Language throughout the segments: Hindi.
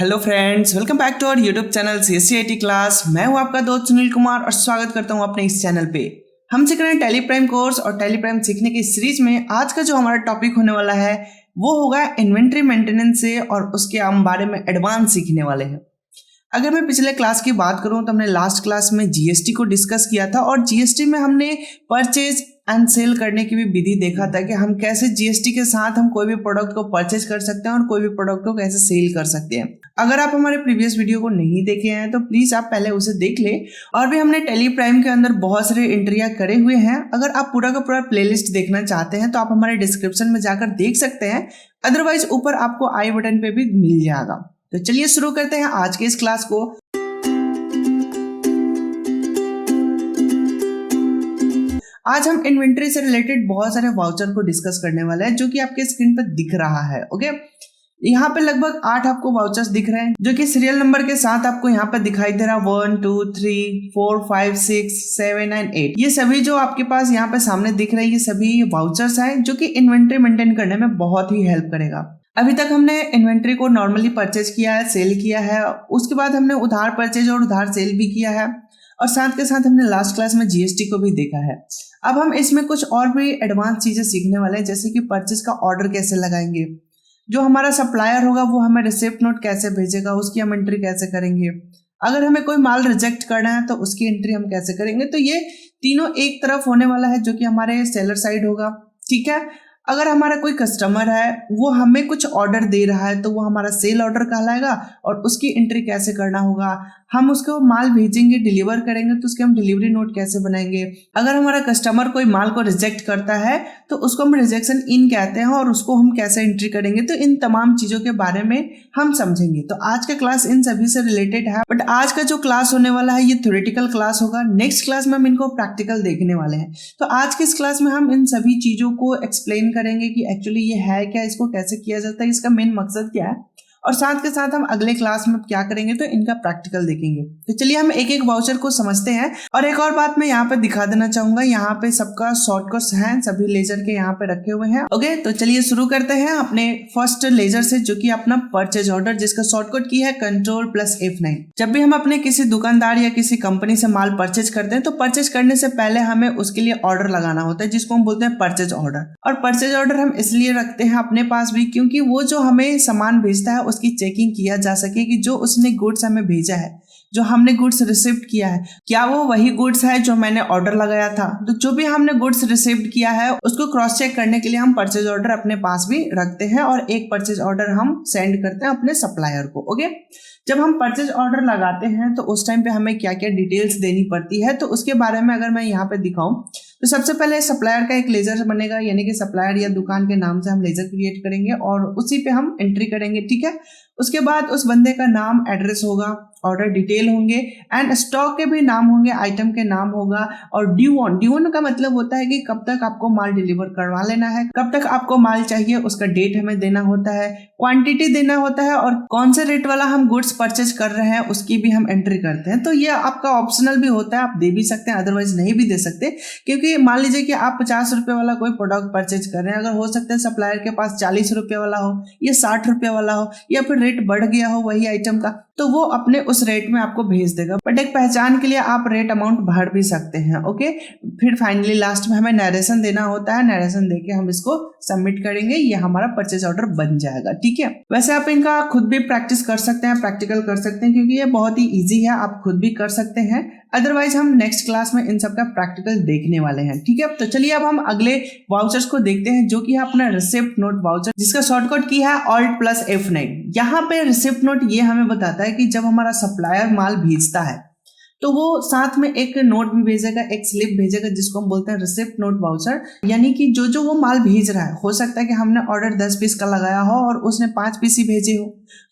Hello friends, welcome back to our YouTube channel CSCIT class. मैं हूं आपका दोस्त सुनील कुमार और स्वागत करता हूं अपने इस चैनल पे। हम सीख रहे हैं टैली प्राइम कोर्स और टैली प्राइम सीखने की सीरीज में आज का जो हमारा टॉपिक होने वाला है वो होगा इन्वेंट्री मेंटेनेंस से, और उसके हम बारे में एडवांस सीखने वाले हैं। अगर मैं पिछले क्लास की बात करूं तो हमने लास्ट क्लास में GST को डिस्कस किया था, और GST में हमने परचेज एंड सेल करने की भी विधि देखा था कि हम कैसे GST के साथ हम कोई भी प्रोडक्ट को परचेज कर सकते हैं और कोई भी प्रोडक्ट को कैसे सेल कर सकते हैं। अगर आप हमारे प्रीवियस वीडियो को नहीं देखे हैं तो प्लीज आप पहले उसे देख लें। और भी हमने टेली प्राइम के अंदर बहुत सारे एंट्रियां करे हुए हैं। अगर आप पूरा का पूरा प्लेलिस्ट देखना चाहते हैं तो आप हमारे डिस्क्रिप्शन में जाकर देख सकते हैं, अदरवाइज ऊपर आपको आई बटन पे भी मिल जाएगा। तो चलिए शुरू करते हैं आज के इस क्लास को। आज हम इन्वेंट्री से रिलेटेड बहुत सारे वाउचर को डिस्कस करने वाले हैं, जो कि आपके स्क्रीन पर दिख रहा है। ओके, यहाँ पे लगभग 8 आपको वाउचर्स दिख रहे हैं, जो कि सीरियल नंबर के साथ आपको यहाँ पे दिखाई दे रहा है 1 2 3 4 5 6 7 एंड 8। ये सभी जो आपके पास यहाँ पे सामने दिख रहे हैं, ये सभी वाउचर्स हैं जो कि इन्वेंट्री मेंटेन करने में बहुत ही हेल्प करेगा। अभी तक हमने इन्वेंट्री को नॉर्मली परचेज किया है, सेल किया है, उसके बाद हमने उधार परचेज और उधार सेल भी किया है, और साथ के साथ हमने लास्ट क्लास में GST को भी देखा है। अब हम इसमें कुछ और भी एडवांस चीजें सीखने वाले हैं, जैसे कि परचेज का ऑर्डर कैसे लगाएंगे, जो हमारा सप्लायर होगा वो हमें रिसिप्ट नोट कैसे भेजेगा, उसकी हम एंट्री कैसे करेंगे, अगर हमें कोई माल रिजेक्ट करना है तो उसकी एंट्री हम कैसे करेंगे। तो ये तीनों एक तरफ होने वाला है, जो कि हमारे सेलर साइड होगा। ठीक है, अगर हमारा कोई कस्टमर है वो हमें कुछ ऑर्डर दे रहा है तो वो हमारा सेल ऑर्डर कहलाएगा, और उसकी एंट्री कैसे करना होगा। हम उसको माल भेजेंगे, डिलीवर करेंगे तो उसके हम डिलीवरी नोट कैसे बनाएंगे। अगर हमारा कस्टमर कोई माल को रिजेक्ट करता है तो उसको हम रिजेक्शन इन कहते हैं, और उसको हम कैसे एंट्री करेंगे। तो इन तमाम चीजों के बारे में हम समझेंगे। तो आज का क्लास इन सभी से रिलेटेड है, बट आज का जो क्लास होने वाला है ये थ्योरेटिकल क्लास होगा। नेक्स्ट क्लास में हम इनको प्रैक्टिकल देखने वाले हैं। तो आज की इस क्लास में हम इन सभी चीजों को एक्सप्लेन करेंगे कि एक्चुअली ये है क्या, इसको कैसे किया जाता है, इसका मेन मकसद क्या है, और साथ के साथ हम अगले क्लास में क्या करेंगे तो इनका प्रैक्टिकल देखेंगे। तो चलिए हम एक एक वाउचर को समझते हैं। और एक और बात मैं यहाँ पे दिखा देना चाहूंगा, यहाँ पे सबका शॉर्टकट्स हैं, सभी लेजर के यहाँ पे रखे हुए हैं। ओके, तो चलिए शुरू करते हैं अपने फर्स्ट लेजर से, जो कि अपना परचेज ऑर्डर, जिसका शॉर्टकट की है Ctrl+F9। जब भी हम अपने किसी दुकानदार या किसी कंपनी से माल परचेज करते हैं तो परचेज करने से पहले हमें उसके लिए ऑर्डर लगाना होता है, जिसको हम बोलते हैं परचेज ऑर्डर। और परचेज ऑर्डर हम इसलिए रखते हैं अपने पास भी, क्योंकि वो जो हमें सामान भेजता है उसकी चेकिंग किया जा सके कि जो उसने गुड्स हमें भेजा है, जो हमने गुड्स रिसीव्ड किया है, क्या वो वही गुड्स है जो मैंने ऑर्डर लगाया था। तो जो भी हमने गुड्स रिसीव्ड किया है उसको क्रॉस चेक करने के लिए हम परचेज ऑर्डर अपने पास भी रखते हैं, और एक परचेज ऑर्डर हम सेंड करते हैं अपने सप्लायर को। ओके, जब हम परचेज ऑर्डर लगाते हैं तो उस टाइम पे हमें क्या क्या डिटेल्स देनी पड़ती है, तो उसके बारे में अगर मैं यहाँ पे दिखाऊं तो सबसे पहले सप्लायर का एक लेजर बनेगा, यानी कि सप्लायर या दुकान के नाम से हम लेजर क्रिएट करेंगे और उसी पे हम एंट्री करेंगे। ठीक है, उसके बाद उस बंदे का नाम, एड्रेस होगा, ऑर्डर डिटेल होंगे, एंड स्टॉक के भी नाम होंगे, आइटम के नाम होगा, और ड्यू ऑन का मतलब होता है कि कब तक आपको माल डिलीवर करवा लेना है, कब तक आपको माल चाहिए, उसका डेट हमें देना होता है, क्वांटिटी देना होता है, और कौन से रेट वाला हम गुड्स परचेज कर रहे हैं उसकी भी हम एंट्री करते हैं। तो ये आपका ऑप्शनल भी होता है, आप दे भी सकते हैं, अदरवाइज नहीं भी दे सकते। क्योंकि मान लीजिए कि आप 50 रुपए वाला कोई प्रोडक्ट परचेज कर रहे हैं, अगर हो सकता है सप्लायर के पास 40 रुपए वाला हो या 60 रुपए वाला हो, या फिर रेट बढ़ गया हो वही आइटम का, तो वो अपने उस रेट में आपको भेज देगा। बट एक पहचान के लिए आप रेट अमाउंट भर भी सकते हैं। ओके, फिर फाइनली लास्ट में हमें नरेशन देना होता है, नरेशन देके हम इसको सबमिट करेंगे, ये हमारा परचेज ऑर्डर बन जाएगा। ठीक है, वैसे आप इनका खुद भी प्रैक्टिस कर सकते हैं, प्रैक्टिकल कर सकते हैं, क्योंकि ये बहुत ही इजी है, आप खुद भी कर सकते हैं। अदरवाइज हम नेक्स्ट क्लास में इन सब का प्रैक्टिकल देखने वाले हैं। ठीक है, तो चलिए अब हम अगले वाउचर्स को देखते हैं, जो कि है अपना रिसिप्ट नोट वाउचर, जिसका शॉर्टकट की है Alt+F9। यहाँ पे रिसिप्ट नोट ये हमें बताता है कि जब हमारा सप्लायर माल भेजता है तो वो साथ में एक नोट भी भेजेगा, एक स्लिप भेजेगा, जिसको हम बोलते हैं रिसिप्ट नोट वाउचर। यानी कि जो जो वो माल भेज रहा है, हो सकता है कि हमने ऑर्डर 10 पीस का लगाया हो और उसने 5 पीस ही भेजे हो,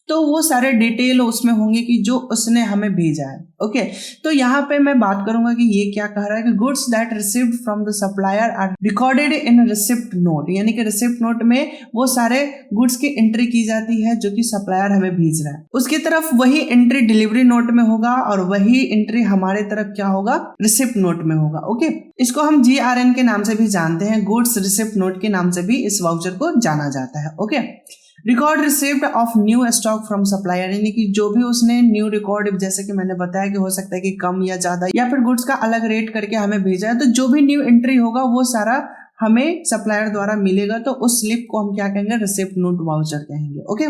तो वो सारे डिटेल उसमें होंगे कि जो उसने हमें भेजा है। ओके, तो यहाँ पे मैं बात करूंगा कि ये क्या कह रहा है कि goods that received from the supplier are recorded in receipt note, यानी कि रिसिप्ट नोट में वो सारे गुड्स की एंट्री की जाती है जो कि सप्लायर हमें भेज रहा है। उसकी तरफ वही एंट्री डिलीवरी नोट में होगा, और वही एंट्री हमारे तरफ क्या होगा, रिसिप्ट नोट में होगा। ओके, इसको हम GRN के नाम से भी जानते हैं, गुड्स रिसिप्ट नोट के नाम से भी इस वाउचर को जाना जाता है। Okay, record received of new stock from supplier, यानी कि जो भी उसने न्यू रिकॉर्ड, जैसे कि मैंने बताया कि हो सकता है कि कम या ज्यादा या फिर गुड्स का अलग रेट करके हमें भेजा है, तो जो भी न्यू एंट्री होगा वो सारा हमें सप्लायर द्वारा मिलेगा, तो उस स्लिप को हम क्या कहेंगे, रिसिप्ट नोट वाउचर कहेंगे। ओके,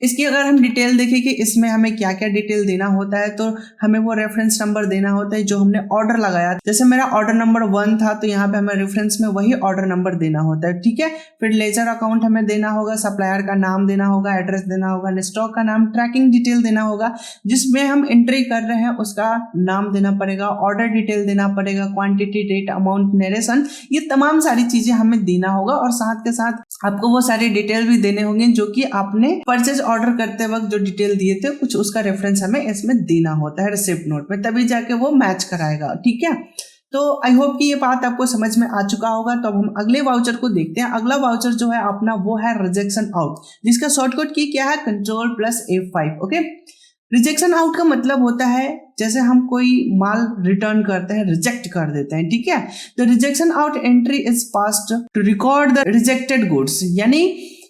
इसकी अगर हम डिटेल देखें कि इसमें हमें क्या क्या डिटेल देना होता है, तो हमें वो रेफरेंस नंबर देना होता है जो हमने ऑर्डर लगाया। जैसे मेरा ऑर्डर नंबर 1 था, तो यहाँ पे हमें रेफरेंस में वही ऑर्डर नंबर देना होता है, ठीक है। फिर लेजर अकाउंट हमें देना होगा, सप्लायर का नाम देना होगा, एड्रेस देना होगा, स्टॉक का नाम, ट्रैकिंग डिटेल देना होगा, जिसमें हम एंट्री कर रहे हैं उसका नाम देना पड़ेगा, ऑर्डर डिटेल देना पड़ेगा, क्वांटिटी, डेट, अमाउंट, नरेशन, ये तमाम सारी चीजें हमें देना होगा। और साथ के साथ आपको वो सारी डिटेल भी देने होंगे जो कि आपने परचेज ऑर्डर करते वक्त जो डिटेल दिए थे, कुछ उसका रेफरेंस हमें इसमें देना होता है रिसिप्ट नोट में, तभी जाके वो मैच कराएगा, ठीक है। तो आई होप कि ये बात आपको समझ में आ चुका होगा। तो अब हम अगले वाउचर को देखते हैं। अगला वाउचर जो है अपना वो है रिजेक्शन आउट, जिसका शॉर्टकट की क्या है, Ctrl+F5। ओके, रिजेक्शन आउट का मतलब होता है जैसे हम कोई माल रिटर्न करते हैं, रिजेक्ट कर देते हैं, ठीक है। तो rejection out entry is passed to record the rejected goods, यानी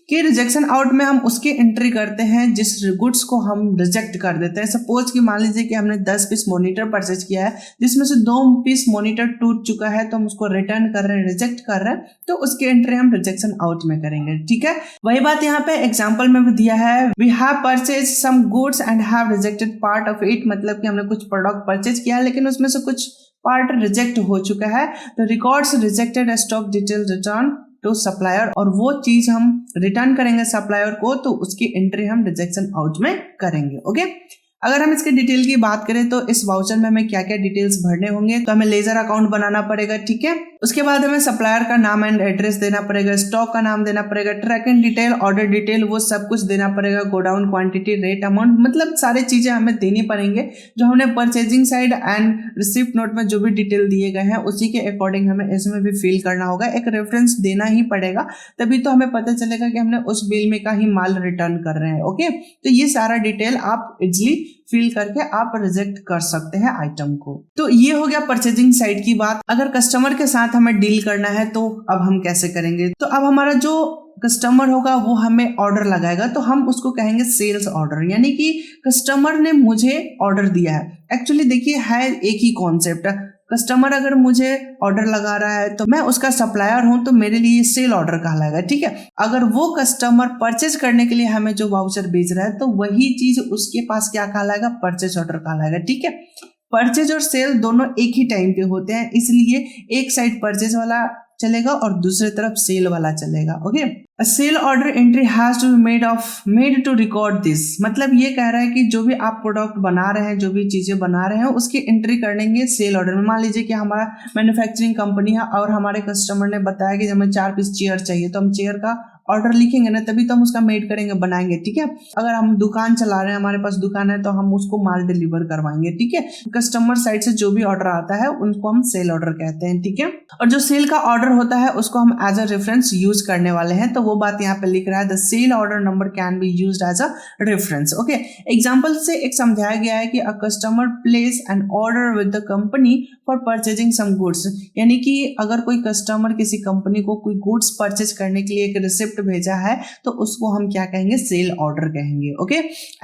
कि रिजेक्शन आउट में हम उसकी एंट्री करते हैं जिस गुड्स को हम रिजेक्ट कर देते हैं। सपोज कि मान लीजिए कि हमने 10 पीस मॉनिटर परचेज किया है, जिसमें से 2 पीस मॉनिटर टूट चुका है, तो हम उसको रिटर्न कर रहे हैं, रिजेक्ट कर रहे हैं, तो उसकी एंट्री हम रिजेक्शन आउट में करेंगे, ठीक है। वही बात यहाँ पे एग्जाम्पल में भी दिया है, we have purchase some goods and have rejected part of it, मतलब कि हमने कुछ प्रोडक्ट परचेज किया है लेकिन उसमें से कुछ पार्ट रिजेक्ट हो चुका है, तो records rejected stock detail return to supplier, और वो चीज हम रिटर्न करेंगे सप्लायर को, तो उसकी एंट्री हम रिजेक्शन आउट में करेंगे। ओके, अगर हम इसके डिटेल की बात करें तो इस वाउचर में हमें क्या क्या डिटेल्स भरने होंगे, तो हमें लेजर अकाउंट बनाना पड़ेगा, ठीक है। उसके बाद हमें सप्लायर का नाम एंड एड्रेस देना पड़ेगा, स्टॉक का नाम देना पड़ेगा, ट्रैकिंग डिटेल, ऑर्डर डिटेल, वो सब कुछ देना पड़ेगा, गोडाउन क्वांटिटी, रेट, अमाउंट, मतलब सारी चीजें हमें देनी पड़ेंगे जो हमने purchasing side and receipt note में जो भी डिटेल दिए गए हैं उसी के अकॉर्डिंग हमें इसमें भी फिल करना होगा। एक रेफरेंस देना ही पड़ेगा, तभी तो हमें पता चलेगा कि हमने उस बिल में का ही माल रिटर्न कर रहे हैं। ओके, तो ये सारा डिटेल आप इजिली फिल करके आप रिजेक्ट कर सकते हैं आइटम को। तो ये हो गया परचेजिंग साइड की बात। अगर कस्टमर के साथ हमें डील करना है तो अब हम कैसे करेंगे, तो अब हमारा जो कस्टमर होगा वो हमें ऑर्डर लगाएगा, तो हम उसको कहेंगे सेल्स ऑर्डर, यानी कि कस्टमर ने मुझे ऑर्डर दिया है। एक्चुअली देखिए है एक ही कॉन्सेप्ट, कस्टमर अगर मुझे ऑर्डर लगा रहा है तो मैं उसका सप्लायर हूं, तो मेरे लिए सेल ऑर्डर कहलाएगा, ठीक है। अगर वो कस्टमर परचेज करने के लिए हमें जो वाउचर भेज रहा है तो वही चीज उसके पास क्या कहलाएगा, परचेज ऑर्डर कहलाएगा, ठीक है। परचेज और सेल दोनों एक ही टाइम पे होते हैं, इसलिए एक साइड परचेज वाला चलेगा और दूसरी तरफ सेल वाला चलेगा। Okay, sale order entry has to be made to record this, मतलब ये कह रहा है कि जो भी आप प्रोडक्ट बना रहे हैं, जो भी चीजें बना रहे हैं, उसकी एंट्री करेंगे सेल ऑर्डर में। मान लीजिए कि हमारा मैन्युफैक्चरिंग कंपनी है और हमारे कस्टमर ने बताया कि हमें 4 पीस चेयर चाहिए, तो हम चेयर का ऑर्डर लिखेंगे ना, तभी तो हम उसका मेड करेंगे, बनाएंगे, ठीक है। अगर हम दुकान चला रहे हैं, हमारे पास दुकान है, तो हम उसको माल डिलीवर करवाएंगे, ठीक है। कस्टमर साइड से जो भी ऑर्डर आता है उनको हम सेल ऑर्डर कहते हैं, ठीक है। और जो सेल का ऑर्डर होता है उसको हम एज अ रेफरेंस यूज करने वाले हैं, तो वो बात यहाँ पे लिख रहा है, the sale order number can be used as a reference. Okay, example से एक समझाया गया है कि a customer place an order with the company for purchasing some goods, यानी कि अगर कोई कस्टमर किसी कंपनी को कोई गुड्स परचेज करने के लिए एक रिसिप्ट भेजा है, तो उसको हम क्या कहेंगे, सेल ऑर्डर कहेंगे। ओके,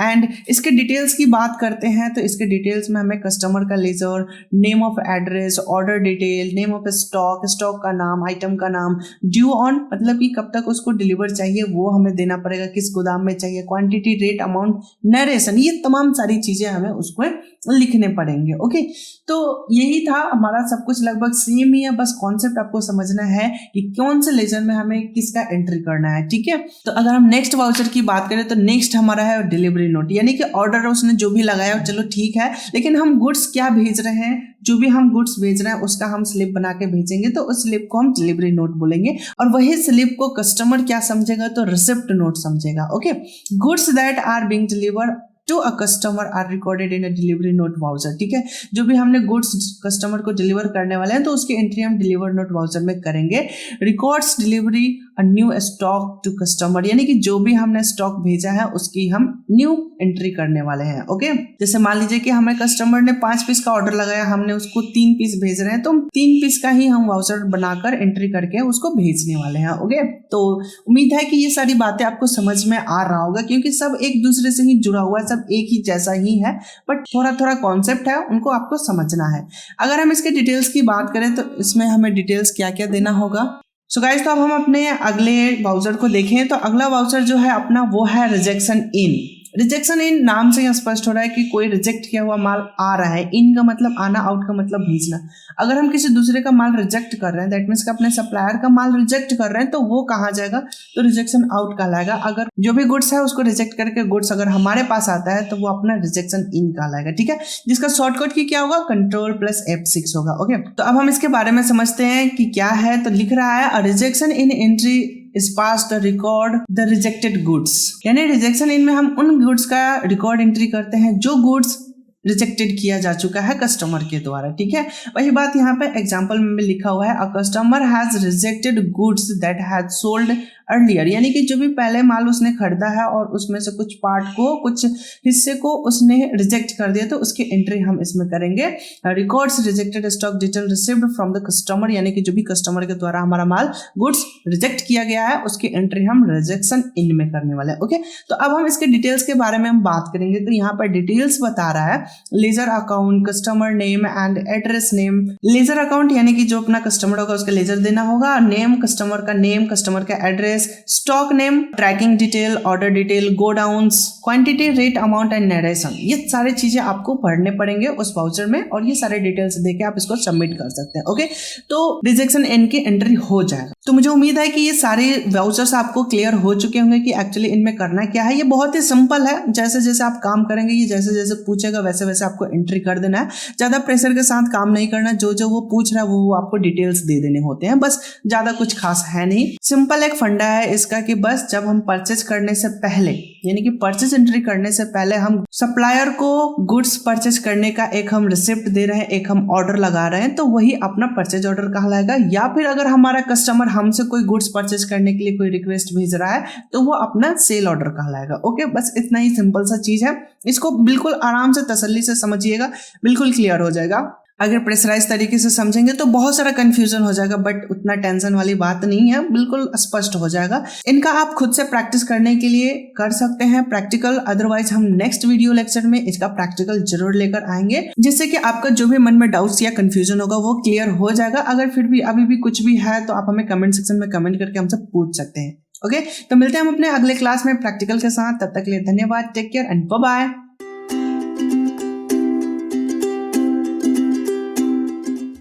एंड इसके डिटेल्स की बात करते हैं, तो इसके डिटेल्स में हमें कस्टमर का ledger, name of address, order detail, name of stock, stock का नाम, आइटम का नाम, ड्यू ऑन मतलब कि कब तक उसको डिलीवर चाहिए वो हमें देना पड़ेगा, किस गोदाम में चाहिए, क्वांटिटी, रेट, अमाउंट, नरेशन, ये तमाम सारी चीजें हमें उसको लिखने पड़ेंगे। ओके, तो यही था हमारा सब कुछ, लगभग सेम ही है, बस कॉन्सेप्ट आपको समझना है कि कौन से लेजर में हमें किसका एंट्री करना है, ठीक है। तो अगर हम नेक्स्ट वाउचर की बात करें तो नेक्स्ट हमारा है डिलीवरी नोट, यानी कि ऑर्डर उसने जो भी लगाया चलो ठीक है, लेकिन हम गुड्स क्या भेज रहे हैं, जो भी हम गुड्स भेज रहे हैं उसका हम स्लिप बना के भेजेंगे, तो उस स्लिप को हम डिलीवरी नोट बोलेंगे, और वही स्लिप को कस्टमर क्या समझेगा, तो रिसिप्ट नोट समझेगा। Okay, goods that are being delivered to a customer are recorded in a delivery note voucher, ठीक है। जो भी हमने गुड्स कस्टमर को डिलीवर करने वाले हैं तो उसकी एंट्री हम डिलीवर नोट वाउचर में करेंगे। Records delivery a new stock to customer, यानी कि जो भी हमने स्टॉक भेजा है उसकी हम न्यू एंट्री करने वाले हैं। ओके, जैसे मान लीजिए कि हमें कस्टमर ने 5 पीस का ऑर्डर लगाया, हमने उसको 3 पीस भेज रहे हैं, तो 3 पीस का ही हम वाउचर बनाकर एंट्री करके उसको भेजने वाले हैं। ओके, तो उम्मीद है कि ये सारी बातें आपको समझ में आ रहा होगा, क्योंकि सब एक दूसरे से ही जुड़ा हुआ है, सब एक ही जैसा ही है, बट थोड़ा थोड़ा कॉन्सेप्ट है, उनको आपको समझना है। अगर हम इसके डिटेल्स की बात करें तो इसमें हमें डिटेल्स क्या क्या देना होगा। सो गाइस, तो अब हम अपने अगले वाउचर को देखें तो अगला वाउचर जो है अपना वो है रिजेक्शन इन। रिजेक्शन इन नाम से ही स्पष्ट हो रहा है कि कोई रिजेक्ट किया हुआ माल आ रहा है। इन का मतलब आना, आउट का मतलब भेजना। अगर हम किसी दूसरे का माल रिजेक्ट कर रहे हैं, दैट मीन्स अपने सप्लायर का माल रिजेक्ट कर रहे हैं, तो वो कहाँ जाएगा, तो रिजेक्शन आउट कहलाएगा। अगर जो भी गुड्स है उसको रिजेक्ट करके गुड्स अगर हमारे पास आता है तो वो अपना रिजेक्शन इन कहलाएगा। ठीक है, जिसका शॉर्टकट की क्या होगा, Ctrl+F6 होगा। ओके, तो अब हम इसके बारे में समझते हैं कि क्या है। तो लिख रहा है a rejection in entry is pass the record the rejected goods, यानी रिजेक्शन इन में हम उन गुड्स का रिकॉर्ड एंट्री करते हैं जो गुड्स रिजेक्टेड किया जा चुका है कस्टमर के द्वारा। ठीक है, वही बात यहाँ पे एग्जांपल में लिखा हुआ है, a customer has rejected goods that has sold earlier, यानी कि जो भी पहले माल उसने खरीदा है और उसमें से कुछ पार्ट को, कुछ हिस्से को उसने रिजेक्ट कर दिया, तो उसकी एंट्री हम इसमें करेंगे records rejected stock detail received from the customer, यानी कि जो भी कस्टमर के द्वारा हमारा माल गुड्स रिजेक्ट किया गया है उसकी एंट्री हम रिजेक्शन इन में करने वाले हैं। ओके, तो अब हम इसके डिटेल्स के बारे में हम बात करेंगे। तो यहाँ पर डिटेल्स बता रहा है ledger account, customer name and address name. Ledger account यानी कि जो अपना कस्टमर होगा उसका लेजर देना होगा, नेम कस्टमर का address, stock name, tracking detail, order detail, godowns, quantity, rate, amount and narration. ये सारी चीजें आपको पढ़ने पड़ेंगे उस वाउचर में और ये सारे डिटेल्स देके आप इसको सबमिट कर सकते हैं। ओके, तो रिजेक्शन इन की एंट्री हो जाएगा। तो मुझे उम्मीद है कि ये सारे वाउचर्स आपको क्लियर हो चुके होंगे कि एक्चुअली इनमें करना क्या है। ये बहुत ही सिंपल है, जैसे जैसे आप काम करेंगे, ये जैसे जैसे पूछेगा वैसे वैसे आपको एंट्री कर देना है। ज्यादा प्रेशर के साथ काम नहीं करना, जो जो वो पूछ रहा है वो आपको डिटेल्स दे देने होते हैं, बस ज्यादा कुछ खास है नहीं। सिंपल एक फंडा है इसका कि बस जब हम परचेज करने से पहले, यानी कि परचेज एंट्री करने से पहले हम सप्लायर को गुड्स परचेज करने का एक हम रिसिप्ट दे रहे हैं, एक हम ऑर्डर लगा रहे हैं, तो वही अपना परचेज ऑर्डर कहलाएगा। या फिर अगर हमारा कस्टमर हमसे कोई गुड्स परचेज करने के लिए कोई रिक्वेस्ट भेज रहा है तो वो अपना सेल ऑर्डर कहलाएगा। ओके, बस इतना ही सिंपल सा चीज है, इसको बिल्कुल आराम से तसल्ली से समझिएगा, बिल्कुल क्लियर हो जाएगा। अगर प्रेशराइज तरीके से समझेंगे तो बहुत सारा कंफ्यूजन हो जाएगा, बट उतना टेंशन वाली बात नहीं है, बिल्कुल स्पष्ट हो जाएगा। इनका आप खुद से प्रैक्टिस करने के लिए कर सकते हैं प्रैक्टिकल, अदरवाइज हम नेक्स्ट वीडियो लेक्चर में इसका प्रैक्टिकल जरूर लेकर आएंगे, जिससे कि आपका जो भी मन में डाउट्स या कंफ्यूजन होगा वो क्लियर हो जाएगा। अगर फिर भी अभी भी कुछ भी है तो आप हमें कमेंट सेक्शन में कमेंट करके हमसे पूछ सकते हैं। ओके, तो मिलते हैं हम अपने अगले क्लास में प्रैक्टिकल के साथ। तब तक के लिए धन्यवाद, take care and bye bye.